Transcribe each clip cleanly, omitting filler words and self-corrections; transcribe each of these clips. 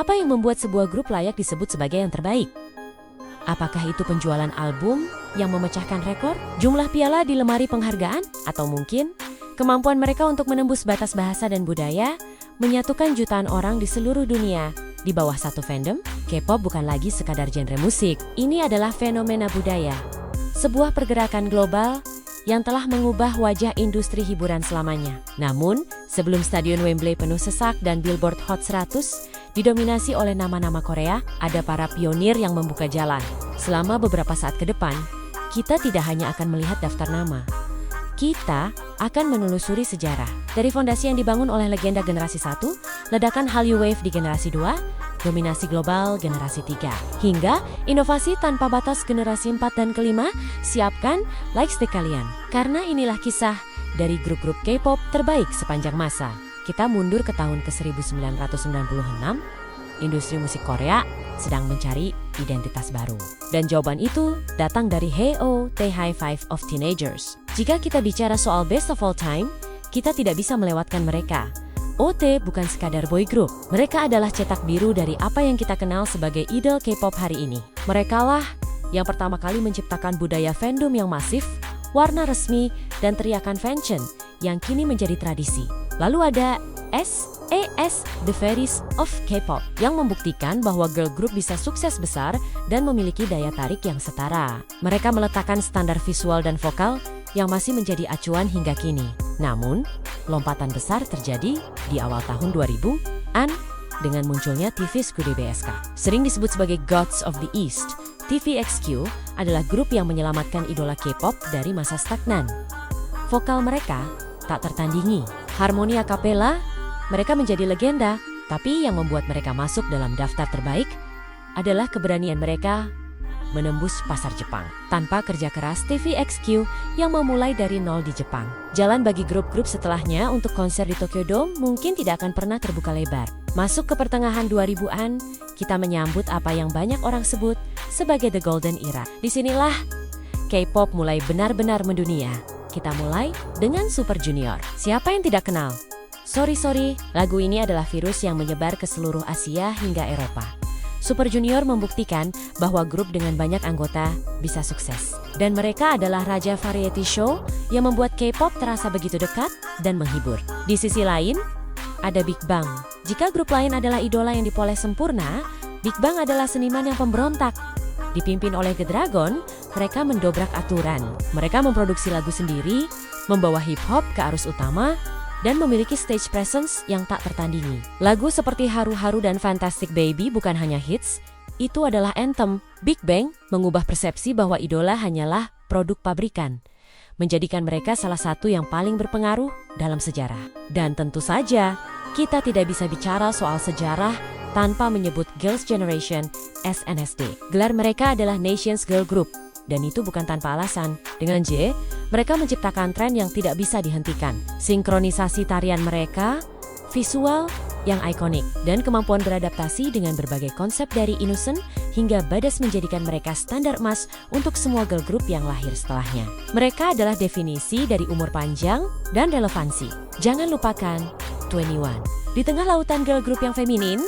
Apa yang membuat sebuah grup layak disebut sebagai yang terbaik? Apakah itu penjualan album yang memecahkan rekor, jumlah piala di lemari penghargaan, atau mungkin kemampuan mereka untuk menembus batas bahasa dan budaya, menyatukan jutaan orang di seluruh dunia di bawah satu fandom? K-pop bukan lagi sekadar genre musik, ini adalah fenomena budaya. Sebuah pergerakan global yang telah mengubah wajah industri hiburan selamanya. Namun, sebelum Stadion Wembley penuh sesak dan Billboard Hot 100 didominasi oleh nama-nama Korea, ada para pionir yang membuka jalan. Selama beberapa saat ke depan, kita tidak hanya akan melihat daftar nama. Kita akan menelusuri sejarah. Dari fondasi yang dibangun oleh legenda generasi 1, ledakan Hallyu Wave di generasi 2, dominasi global generasi 3, hingga inovasi tanpa batas generasi 4 dan kelima. Siapkan lightstick kalian, karena inilah kisah dari grup-grup K-pop terbaik sepanjang masa. Kita mundur ke tahun ke-1996, industri musik Korea sedang mencari identitas baru. Dan jawaban itu datang dari Haeho, The High Five of Teenagers. Jika kita bicara soal best of all time, kita tidak bisa melewatkan mereka. OT bukan sekadar boy group, mereka adalah cetak biru dari apa yang kita kenal sebagai idol K-pop hari ini. Merekalah yang pertama kali menciptakan budaya fandom yang masif, warna resmi, dan teriakan fanshin yang kini menjadi tradisi. Lalu ada SAS, The Fairies of K-pop, yang membuktikan bahwa girl group bisa sukses besar dan memiliki daya tarik yang setara. Mereka meletakkan standar visual dan vokal yang masih menjadi acuan hingga kini. Namun, lompatan besar terjadi di awal tahun 2000-an dengan munculnya TVXQ di BSK. Sering disebut sebagai Gods of the East, TVXQ adalah grup yang menyelamatkan idola K-pop dari masa stagnan. Vokal mereka tak tertandingi. Harmoni a cappella, mereka menjadi legenda, tapi yang membuat mereka masuk dalam daftar terbaik adalah keberanian mereka menembus pasar Jepang. Tanpa kerja keras TVXQ yang memulai dari nol di Jepang, jalan bagi grup-grup setelahnya untuk konser di Tokyo Dome mungkin tidak akan pernah terbuka lebar. Masuk ke pertengahan 2000-an, kita menyambut apa yang banyak orang sebut sebagai The Golden Era. Disinilah K-pop mulai benar-benar mendunia. Kita mulai dengan Super Junior. Siapa yang tidak kenal? Sorry, lagu ini adalah virus yang menyebar ke seluruh Asia hingga Eropa. Super Junior membuktikan bahwa grup dengan banyak anggota bisa sukses. Dan mereka adalah raja variety show yang membuat K-pop terasa begitu dekat dan menghibur. Di sisi lain, ada Big Bang. Jika grup lain adalah idola yang dipoles sempurna, Big Bang adalah seniman yang pemberontak. Dipimpin oleh G-Dragon, mereka mendobrak aturan. Mereka memproduksi lagu sendiri, membawa hip-hop ke arus utama, dan memiliki stage presence yang tak tertandingi. Lagu seperti Haru-Haru dan Fantastic Baby bukan hanya hits, itu adalah anthem. Big Bang mengubah persepsi bahwa idola hanyalah produk pabrikan, menjadikan mereka salah satu yang paling berpengaruh dalam sejarah. Dan tentu saja, kita tidak bisa bicara soal sejarah tanpa menyebut Girls' Generation, SNSD. Gelar mereka adalah Nations Girl Group, dan itu bukan tanpa alasan. Dengan J, mereka menciptakan tren yang tidak bisa dihentikan. Sinkronisasi tarian mereka, visual yang ikonik, dan kemampuan beradaptasi dengan berbagai konsep dari innocent hingga badass menjadikan mereka standar emas untuk semua girl group yang lahir setelahnya. Mereka adalah definisi dari umur panjang dan relevansi. Jangan lupakan 21. Di tengah lautan girl group yang feminin,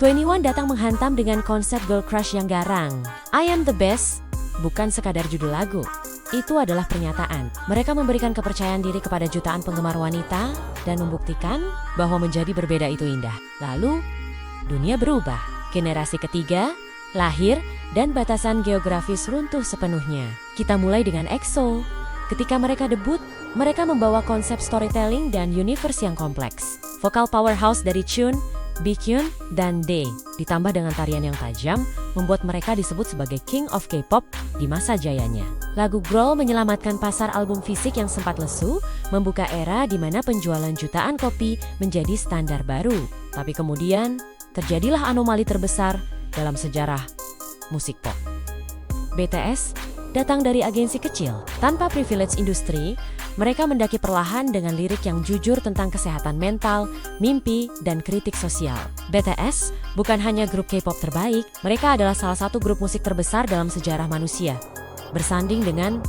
21 datang menghantam dengan konsep girl crush yang garang. I am the best bukan sekadar judul lagu. Itu adalah pernyataan. Mereka memberikan kepercayaan diri kepada jutaan penggemar wanita dan membuktikan bahwa menjadi berbeda itu indah. Lalu, dunia berubah. Generasi ketiga lahir dan batasan geografis runtuh sepenuhnya. Kita mulai dengan EXO. Ketika mereka debut, mereka membawa konsep storytelling dan universe yang kompleks. Vokal powerhouse dari Chun, Baekhyun, dan Dae, ditambah dengan tarian yang tajam, membuat mereka disebut sebagai King of K-pop di masa jayanya. Lagu Growl menyelamatkan pasar album fisik yang sempat lesu, membuka era di mana penjualan jutaan kopi menjadi standar baru. Tapi kemudian, terjadilah anomali terbesar dalam sejarah musik pop. BTS datang dari agensi kecil, tanpa privilege industri. Mereka mendaki perlahan dengan lirik yang jujur tentang kesehatan mental, mimpi, dan kritik sosial. BTS bukan hanya grup K-pop terbaik, mereka adalah salah satu grup musik terbesar dalam sejarah manusia. Bersanding dengan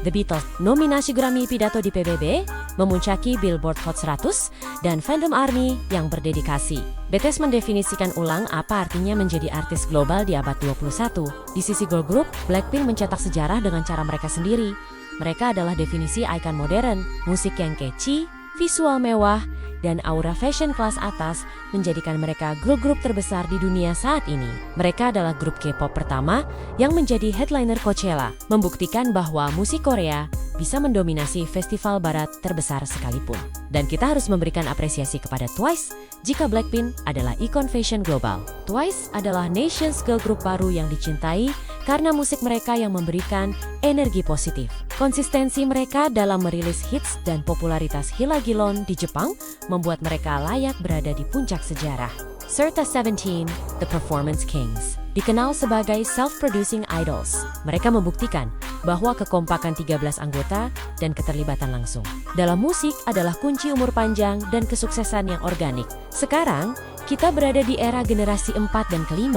The Beatles, nominasi Grammy pidato di PBB, memuncaki Billboard Hot 100, dan fandom ARMY yang berdedikasi. BTS mendefinisikan ulang apa artinya menjadi artis global di abad 21. Di sisi girl group, Blackpink mencetak sejarah dengan cara mereka sendiri. Mereka adalah definisi ikon modern, musik yang catchy, visual mewah, dan aura fashion kelas atas menjadikan mereka grup-grup terbesar di dunia saat ini. Mereka adalah grup K-pop pertama yang menjadi headliner Coachella, membuktikan bahwa musik Korea bisa mendominasi festival barat terbesar sekalipun. Dan kita harus memberikan apresiasi kepada Twice jika Blackpink adalah ikon fashion global. Twice adalah Nation's girl group baru yang dicintai karena musik mereka yang memberikan energi positif. Konsistensi mereka dalam merilis hits dan popularitas Hilagilon di Jepang membuat mereka layak berada di puncak sejarah. Serta 17, The Performance Kings, dikenal sebagai self-producing idols. Mereka membuktikan bahwa kekompakan 13 anggota dan keterlibatan langsung dalam musik adalah kunci umur panjang dan kesuksesan yang organik. Sekarang, kita berada di era generasi 4 dan ke-5.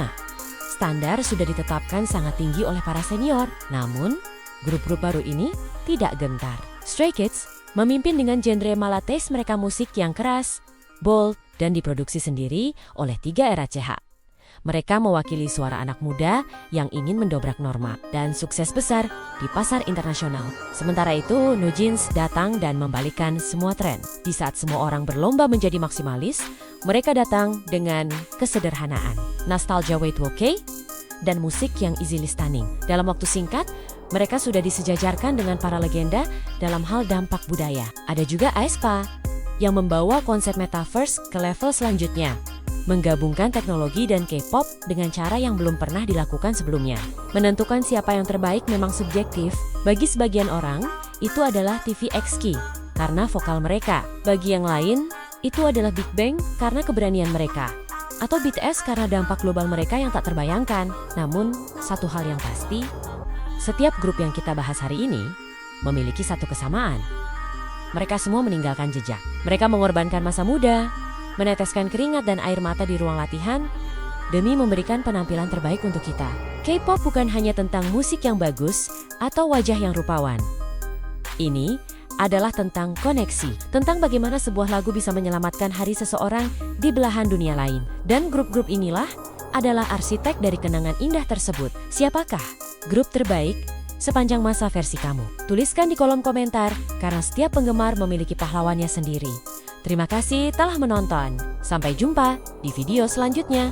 Standar sudah ditetapkan sangat tinggi oleh para senior, namun grup-grup baru ini tidak gentar. Stray Kids memimpin dengan genre malates mereka musik yang keras, bold, dan diproduksi sendiri oleh 3 era CH. Mereka mewakili suara anak muda yang ingin mendobrak norma dan sukses besar di pasar internasional. Sementara itu, NewJeans datang dan membalikkan semua tren. Di saat semua orang berlomba menjadi maksimalis, mereka datang dengan kesederhanaan, nostalgia Y2K, dan musik yang easily stunning. Dalam waktu singkat, mereka sudah disejajarkan dengan para legenda dalam hal dampak budaya. Ada juga aespa yang membawa konsep metaverse ke level selanjutnya, menggabungkan teknologi dan K-pop dengan cara yang belum pernah dilakukan sebelumnya. Menentukan siapa yang terbaik memang subjektif. Bagi sebagian orang, itu adalah TVXQ karena vokal mereka. Bagi yang lain, itu adalah Big Bang karena keberanian mereka. Atau BTS karena dampak global mereka yang tak terbayangkan. Namun, satu hal yang pasti, setiap grup yang kita bahas hari ini memiliki satu kesamaan. Mereka semua meninggalkan jejak. Mereka mengorbankan masa muda, meneteskan keringat dan air mata di ruang latihan, demi memberikan penampilan terbaik untuk kita. K-pop bukan hanya tentang musik yang bagus atau wajah yang rupawan. Ini adalah tentang koneksi, tentang bagaimana sebuah lagu bisa menyelamatkan hari seseorang di belahan dunia lain. Dan grup-grup inilah adalah arsitek dari kenangan indah tersebut. Siapakah grup terbaik sepanjang masa versi kamu? Tuliskan di kolom komentar, karena setiap penggemar memiliki pahlawannya sendiri. Terima kasih telah menonton. Sampai jumpa di video selanjutnya.